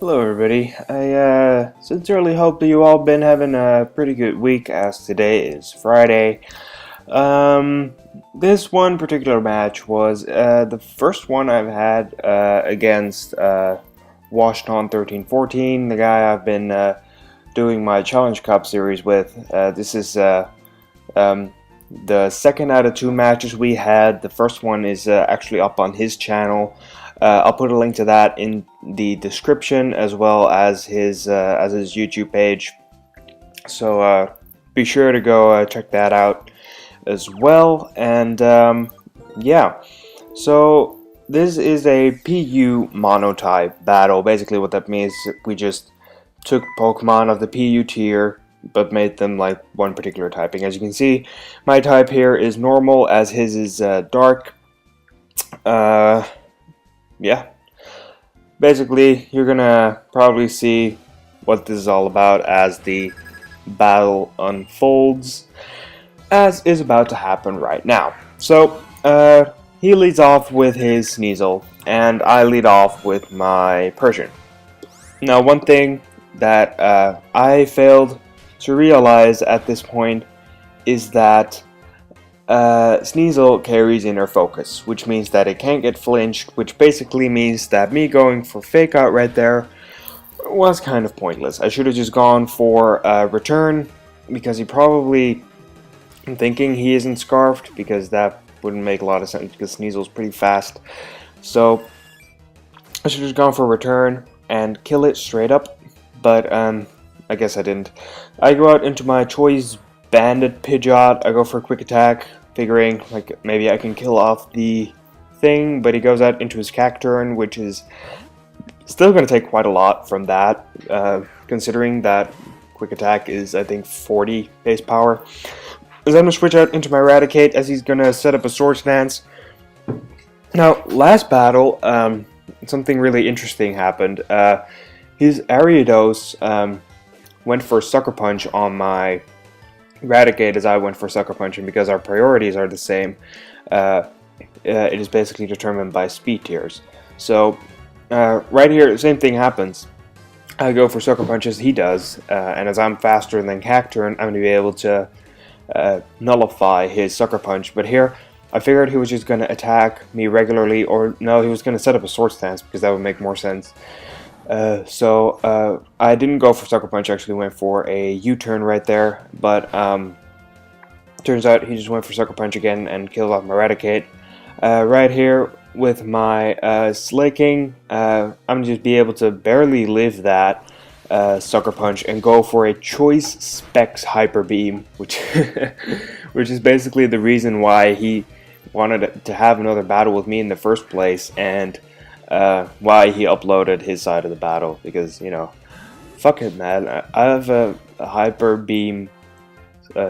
Hello everybody, I sincerely hope that you all been having a pretty good week as today is Friday. This one particular match was the first one I've had against WoJtOn1314, the guy I've been doing my Challenge Cup series with. This is the second out of two matches we had. The first one is actually up on his channel. I'll put a link to that in the description as well as his YouTube page. So be sure to go check that out as well. And yeah, so this is a PU monotype battle. Basically, what that means is we just took Pokemon of the PU tier, but made them like one particular typing. As you can see, my type here is normal, as his is dark. Yeah, basically you're gonna probably see what this is all about as the battle unfolds, as is about to happen right now. So he leads off with his Sneasel and I lead off with my Persian. Now, one thing that I failed to realize at this point is that Sneasel carries inner focus, which means that it can't get flinched, which basically means that me going for fake out right there was kind of pointless. I should have just gone for return, because he probably, I'm thinking he isn't scarfed, because that wouldn't make a lot of sense because Sneasel's pretty fast. So I should have just gone for return and kill it straight up, but I guess I didn't. I go out into my choice Bandit Pidgeot. I go for a quick attack, figuring like maybe I can kill off the thing, but he goes out into his Cacturn, which is still going to take quite a lot from that, considering that quick attack is, I think, 40 base power. As I'm going to switch out into my Eradicate, as he's going to set up a Swords Dance. Now, last battle, something really interesting happened. His Ariados went for Sucker Punch on my Eradicate, as I went for Sucker Punch, and because our priorities are the same, it is basically determined by speed tiers. So right here, the same thing happens. I go for Sucker Punch as he does, and as I'm faster than Cacturn, I'm going to be able to nullify his Sucker Punch. But here, I figured he was just going to attack me regularly, or no, he was going to set up a Swords Dance, because that would make more sense. So I didn't go for Sucker Punch, actually went for a U-turn right there, but turns out he just went for Sucker Punch again and killed off my Eradicate. Right here with my Slaking, I'm going to just be able to barely live that Sucker Punch and go for a Choice Specs Hyper Beam, which which is basically the reason why he wanted to have another battle with me in the first place, and why he uploaded his side of the battle, because, you know, fuck it, man. I have a Hyper Beam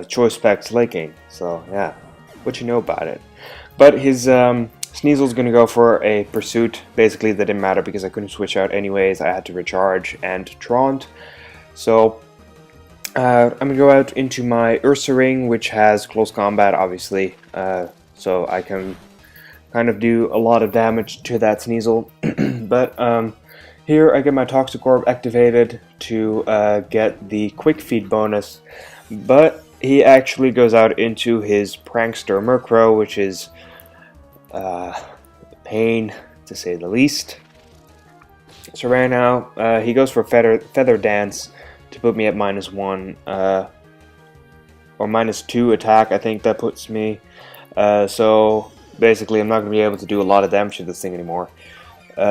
Choice Spec Slaking, so yeah, what you know about it. But his Sneasel's gonna go for a Pursuit. Basically, that didn't matter because I couldn't switch out anyways. I had to recharge and Taunt. So I'm gonna go out into my Ursaring, which has Close Combat, obviously, so I can kind of do a lot of damage to that Sneasel. But here I get my Toxic Orb activated to get the Quick Feed bonus, but he actually goes out into his Prankster Murkrow, which is pain to say the least. So right now he goes for Feather Dance to put me at -1 or -2 attack. I think that puts me. So basically, I'm not going to be able to do a lot of damage to this thing anymore.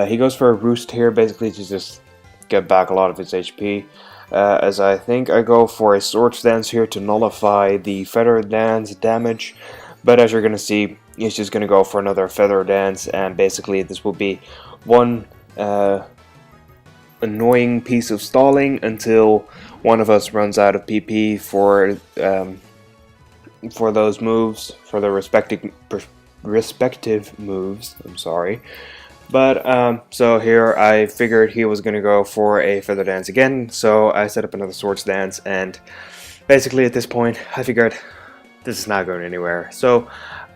He goes for a Roost here, basically to just get back a lot of his HP. As I think I go for a Swords Dance here to nullify the Feather Dance damage. But as you're going to see, he's just going to go for another Feather Dance, and basically this will be one annoying piece of stalling until one of us runs out of PP for those moves, for the respective moves. I'm sorry. But so here I figured he was going to go for a Feather Dance again, so I set up another Swords Dance, and basically at this point I figured this is not going anywhere. So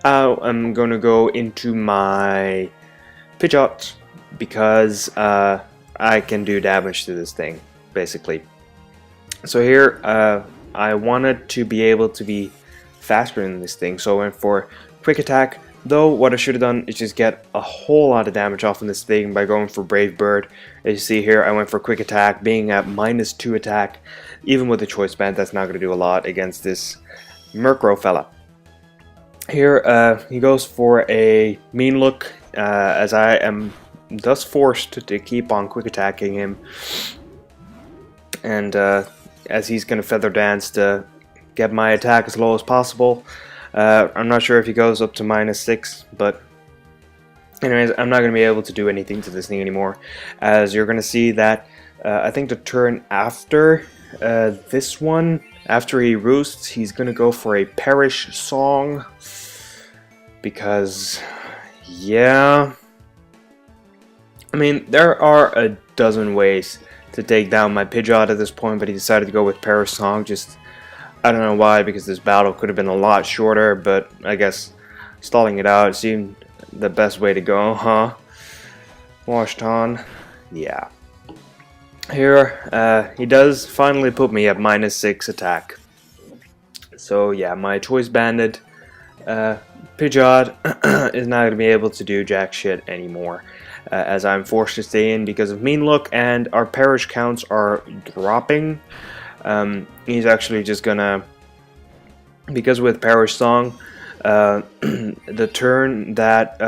I'm going to go into my Pidgeot, because I I can do damage to this thing, basically. So here, I wanted to be able to be faster than this thing, so I went for quick attack. Though what I should have done is just get a whole lot of damage off on this thing by going for Brave Bird. As you see here, I went for quick attack, being at -2 attack. Even with the choice band, that's not going to do a lot against this Murkrow fella. Here, he goes for a mean look, as I am thus forced to keep on quick attacking him. And as he's going to Feather Dance to get my attack as low as possible. I'm not sure if he goes up to -6, but anyways, I'm not going to be able to do anything to this thing anymore, as you're going to see that I think the turn after this one, after he roosts, he's going to go for a Perish Song, because, yeah, I mean, there are a dozen ways to take down my Pidgeot at this point, but he decided to go with Perish Song. Just, I don't know why, because this battle could have been a lot shorter, but I guess stalling it out seemed the best way to go, huh? WoJtOn, yeah. Here, he does finally put me at -6 attack. So yeah, my choice banded Pidgeot is not going to be able to do jack shit anymore, as I'm forced to stay in because of Mean Look, and our Perish counts are dropping. He's actually just gonna, because with Perish Song, the turn that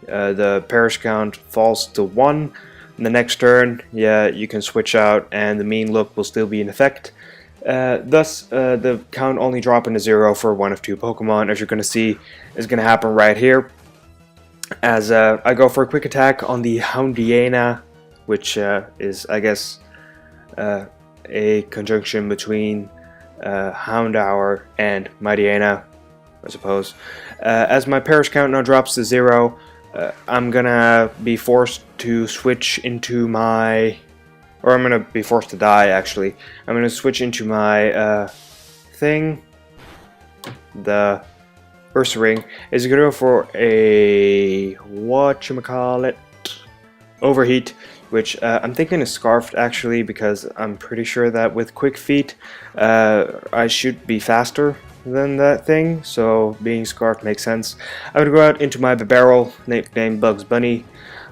the Perish count falls to 1, and the next turn, yeah, you can switch out and the Mean Look will still be in effect. Thus, the count only dropping to 0 for one of 2 Pokemon, as you're gonna see, is gonna happen right here. As I go for a quick attack on the Houndiana, which is, I guess, a conjunction between Houndour and Mightyena, I suppose. As my Perish count now drops to 0, I'm gonna be forced to switch into my, or I'm gonna be forced to die actually. I'm gonna switch into my thing, the Ursaring. Is gonna go for a whatchamacallit, Overheat, which I'm thinking is Scarfed actually, because I'm pretty sure that with Quick Feet I should be faster than that thing, so being Scarfed makes sense. I'm gonna go out into my Barrel, named Bugs Bunny.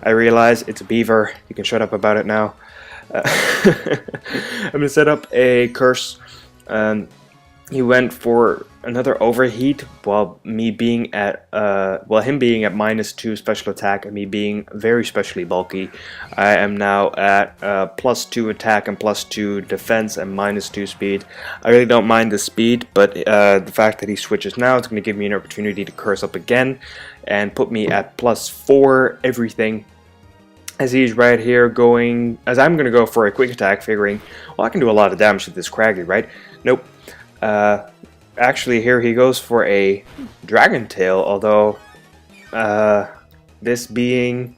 I realize it's a beaver, you can shut up about it now. I'm gonna set up a Curse. He went for another Overheat, while me being at him being at -2 special attack and me being very specially bulky. I am now at +2 attack and +2 defense and -2 speed. I really don't mind the speed, but the fact that he switches now, it's going to give me an opportunity to curse up again and put me at +4 everything. As he's right here going, as I'm going to go for a quick attack, figuring, well, I can do a lot of damage to this Scraggy, right? Nope. Actually, here he goes for a Dragon Tail, although this being,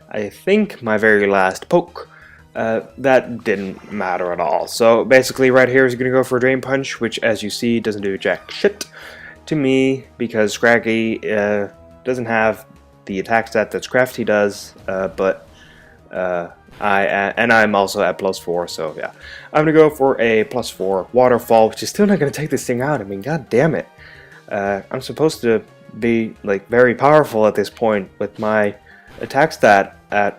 I think, my very last poke, that didn't matter at all. So basically right here he's going to go for a Drain Punch, which as you see doesn't do jack shit to me, because Scraggy doesn't have the attack stat that Scrafty does, but I'm also at +4, so yeah. I'm gonna go for a +4 Waterfall, which is still not gonna take this thing out. I mean, god damn it. I'm supposed to be like very powerful at this point with my attack stat at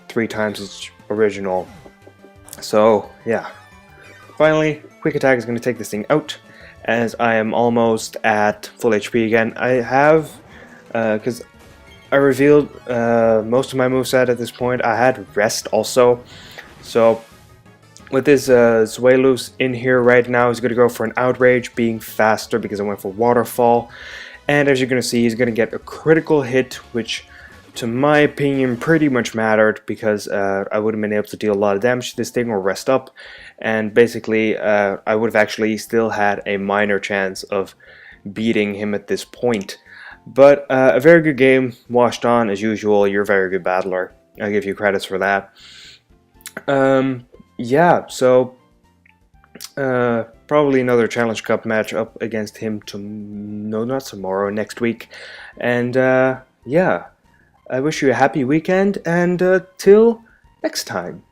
3 times its original. So yeah. Finally, quick attack is gonna take this thing out, as I am almost at full HP again. I have, because I revealed most of my moveset at this point. I had Rest also. So with this Zweilous in here right now, he's going to go for an Outrage, being faster because I went for Waterfall. And as you're going to see, he's going to get a critical hit, which to my opinion pretty much mattered, because I would have been able to deal a lot of damage to this thing or rest up. And basically I would have actually still had a minor chance of beating him at this point. But a very good game, WoJtOn, as usual. You're a very good battler. I'll give you credits for that. Yeah, so probably another Challenge Cup match up against him not tomorrow, next week. And yeah, I wish you a happy weekend, and till next time.